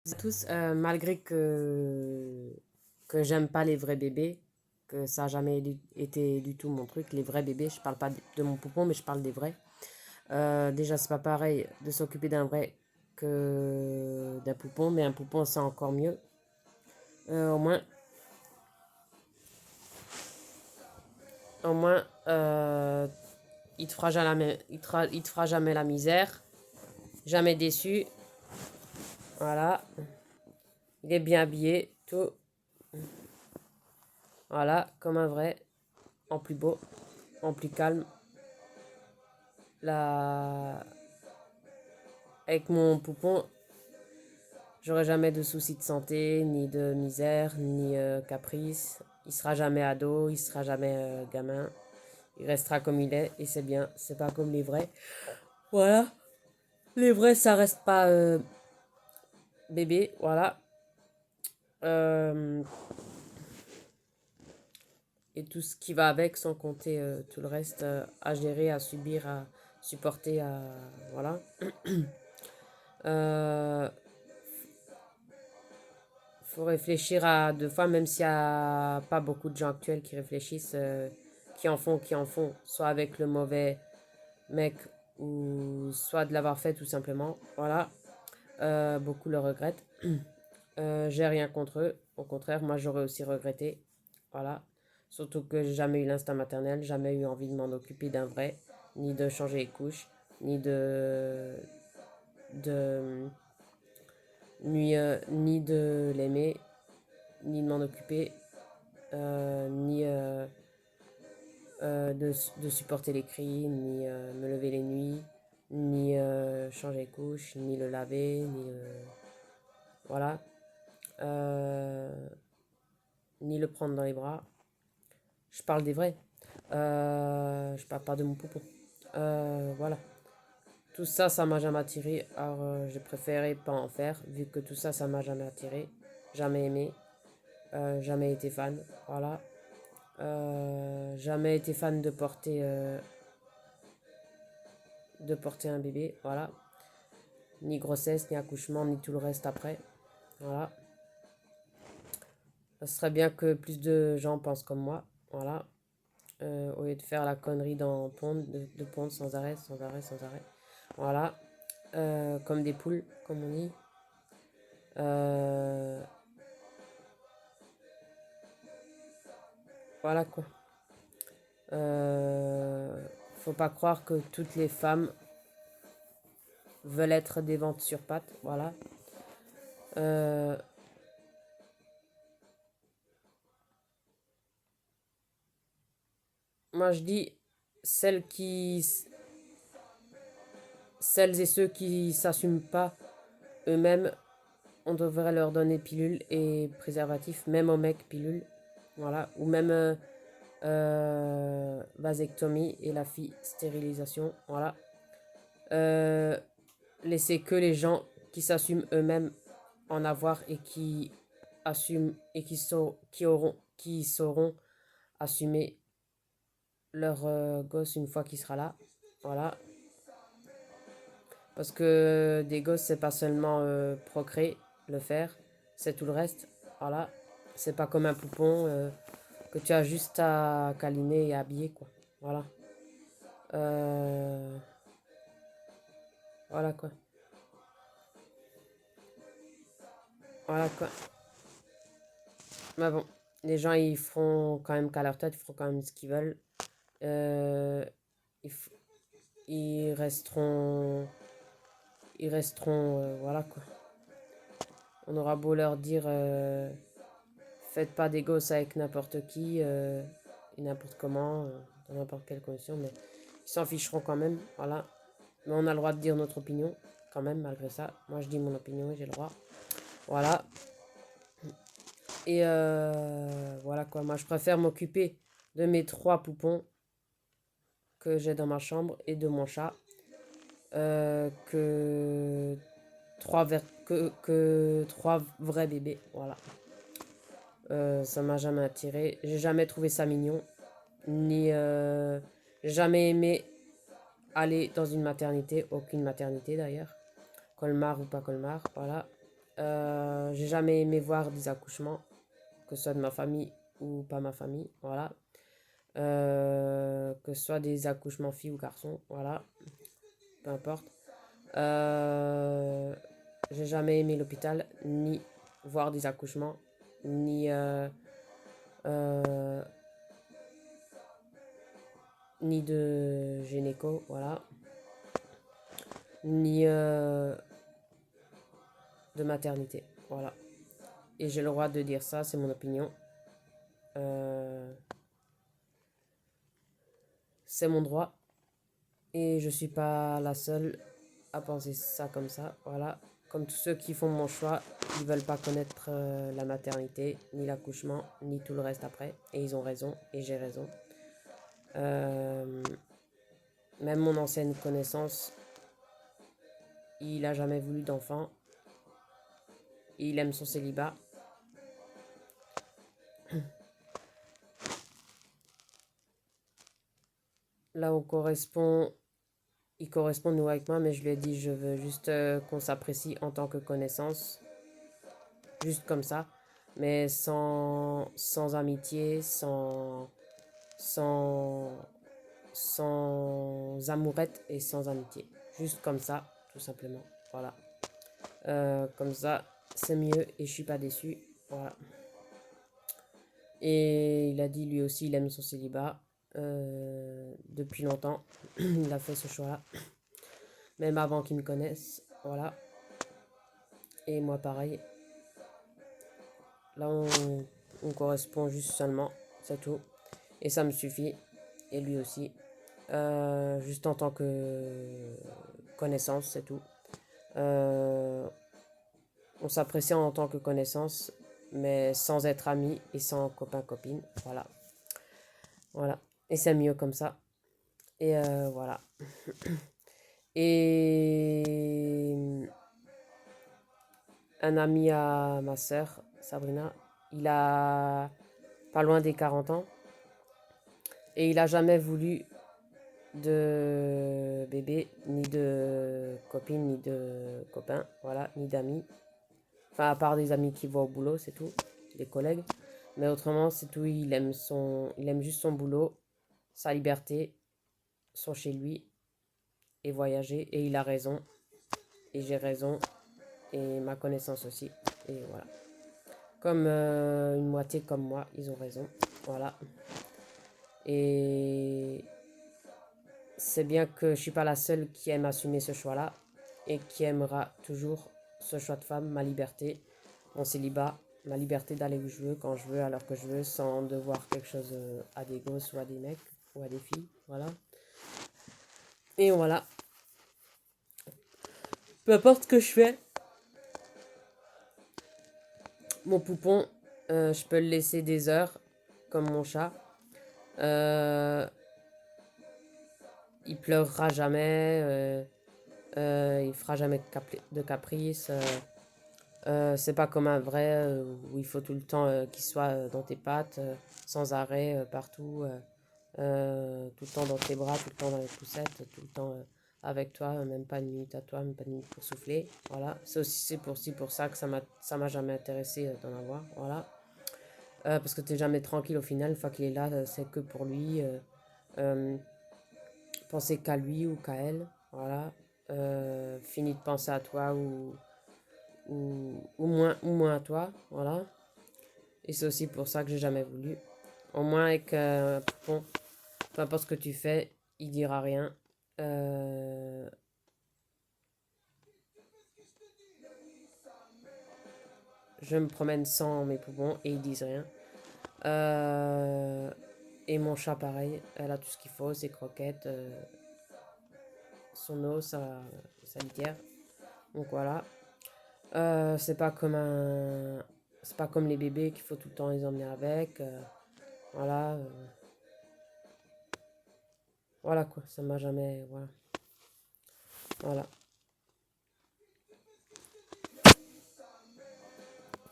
À tous, malgré que j'aime pas les vrais bébés, que ça a jamais été du tout mon truc, les vrais bébés, je parle pas de mon poupon, mais je parle des vrais. Déjà, c'est pas pareil de s'occuper d'un vrai que d'un poupon, mais un poupon, c'est encore mieux. Au moins, au moins, il te fera jamais, il te fera jamais la misère, jamais déçu. Voilà, il est bien habillé, tout. Voilà, comme un vrai, en plus beau, en plus calme. La... Avec mon poupon, j'aurai jamais de soucis de santé, ni de misère, ni caprice. Il sera jamais ado, il sera jamais gamin. Il restera comme il est et c'est bien. C'est pas comme les vrais. Voilà. Les vrais, ça reste pas bébé. Voilà. Euh, et tout ce qui va avec, sans compter tout le reste à gérer, à subir, à supporter, à voilà. Euh, faut réfléchir à deux fois, même s'il n'y a pas beaucoup de gens actuels qui réfléchissent, qui en font, soit avec le mauvais mec ou soit de l'avoir fait tout simplement. Voilà. Beaucoup le regrettent. J'ai rien contre eux. Au contraire, moi j'aurais aussi regretté. Voilà. Surtout que j'ai jamais eu l'instinct maternel, jamais eu envie de m'en occuper d'un vrai, ni de changer les couches, ni de ni de l'aimer, ni de m'en occuper, ni de supporter les cris, ni me lever les nuits, ni changer les couches, ni le laver, ni le... Voilà. Euh, ni le prendre dans les bras. Je parle des vrais. Je parle pas de mon poupon. Voilà. Tout ça, ça m'a jamais attiré. Alors, j'ai préféré pas en faire, vu que tout ça, ça m'a jamais attiré. Jamais aimé. Jamais été fan. Voilà. Jamais été fan de porter un bébé, voilà. Ni grossesse, ni accouchement, ni tout le reste après. Voilà. Ce serait bien que plus de gens pensent comme moi. Voilà. Au lieu de faire la connerie de pondre sans arrêt, sans arrêt, sans arrêt. Voilà. Comme des poules, comme on dit. Euh, voilà quoi. Faut pas croire que toutes les femmes veulent être des ventes sur pattes. Voilà. Euh, moi je dis celles qui celles et ceux qui s'assument pas eux-mêmes, on devrait leur donner pilule et préservatif, même aux mecs pilule, voilà, ou même vasectomie et la fille stérilisation, voilà. Euh, Laisser que les gens qui s'assument eux-mêmes en avoir et qui assument et qui sauront assumer leur gosse une fois qu'il sera là, voilà. Parce que des gosses, c'est pas seulement procréer, le faire, c'est tout le reste. Voilà. C'est pas comme un poupon que tu as juste à câliner et habiller, quoi. Voilà. Euh, voilà, quoi. Voilà, quoi. Mais bon, les gens, ils feront quand même qu'à leur tête, ils feront quand même ce qu'ils veulent. Euh, ils, f- ils resteront... Ils resteront... voilà, quoi. On aura beau leur dire... faites pas des gosses avec n'importe qui et n'importe comment, dans n'importe quelle condition, mais ils s'en ficheront quand même, voilà. Mais on a le droit de dire notre opinion, quand même, malgré ça. Moi, je dis mon opinion et j'ai le droit. Voilà. Et voilà quoi. Moi, je préfère m'occuper de mes trois poupons que j'ai dans ma chambre et de mon chat que que trois vrais bébés. Voilà. Ça m'a jamais attiré. J'ai jamais trouvé ça mignon. Ni jamais aimé aller dans une maternité, aucune maternité d'ailleurs, Colmar ou pas Colmar, voilà. J'ai jamais aimé voir des accouchements, que ce soit de ma famille ou pas ma famille, voilà. Que ce soit des accouchements filles ou garçons, voilà, peu importe. Euh, j'ai jamais aimé l'hôpital, ni voir des accouchements, ni, euh, ni de gynéco, voilà, ni de maternité, voilà. Et j'ai le droit de dire ça, c'est mon opinion. Euh, c'est mon droit. Et je suis pas la seule à penser ça comme ça, voilà. Comme tous ceux qui font mon choix, ils veulent pas connaître la maternité, ni l'accouchement, ni tout le reste après. Et ils ont raison, et j'ai raison. Euh, même mon ancienne connaissance, il a jamais voulu d'enfant. Il aime son célibat. Là, il correspond nous avec moi, mais je lui ai dit, je veux juste qu'on s'apprécie en tant que connaissance, juste comme ça, mais sans amitié, sans, sans amourette et sans amitié. Juste comme ça, tout simplement. Voilà. Comme ça, c'est mieux et je suis pas déçu. Voilà. Et il a dit lui aussi, il aime son célibat depuis longtemps. Il a fait ce choix-là, même avant qu'il me connaisse. Voilà. Et moi, pareil. Là, on correspond juste seulement, c'est tout. Et ça me suffit. Et lui aussi. Juste en tant que connaissance, c'est tout. Euh, on s'apprécie en tant que connaissance, mais sans être amis et sans copain-copine. Voilà. Voilà. Et c'est mieux comme ça. Et voilà. Et un ami à ma sœur, Sabrina, il a pas loin des 40 ans. Et il a jamais voulu de bébé, ni de copine, ni de copain, voilà, ni d'amis. Enfin, à part des amis qui voient au boulot, c'est tout, des collègues. Mais autrement, c'est tout, il aime juste son boulot, sa liberté, son chez lui, et voyager. Et il a raison, et j'ai raison, et ma connaissance aussi. Et voilà. Comme une moitié comme moi, ils ont raison. Voilà. Et c'est bien que je suis pas la seule qui aime assumer ce choix-là et qui aimera toujours ce choix de femme, ma liberté, mon célibat, ma liberté d'aller où je veux, quand je veux, à l'heure que je veux, sans devoir quelque chose à des gosses ou à des mecs ou à des filles. Voilà. Et voilà. Peu importe ce que je fais, mon poupon, je peux le laisser des heures, comme mon chat. Euh, il pleurera jamais, il fera jamais de caprice. C'est pas comme un vrai où il faut tout le temps qu'il soit dans tes pattes, sans arrêt, partout, tout le temps dans tes bras, tout le temps dans les poussettes, tout le temps avec toi, même pas une minute à toi, même pas une minute pour souffler. Voilà, c'est aussi pour ça que ça m'a jamais intéressé d'en avoir. Voilà. Parce que t'es jamais tranquille au final, une fois qu'il est là, c'est que pour lui. Euh, penser qu'à lui ou qu'à elle. Voilà. Fini de penser à toi ou moins à toi, voilà. Et c'est aussi pour ça que j'ai jamais voulu. Au moins avec bon, peu importe ce que tu fais, il dira rien. Euh, je me promène sans mes poumons et ils disent rien. Euh, et mon chat pareil, elle a tout ce qu'il faut, ses croquettes, son eau, sa litière. Donc voilà. C'est pas comme les bébés qu'il faut tout le temps les emmener avec. Voilà. Voilà quoi, ça m'a jamais. Voilà. Voilà.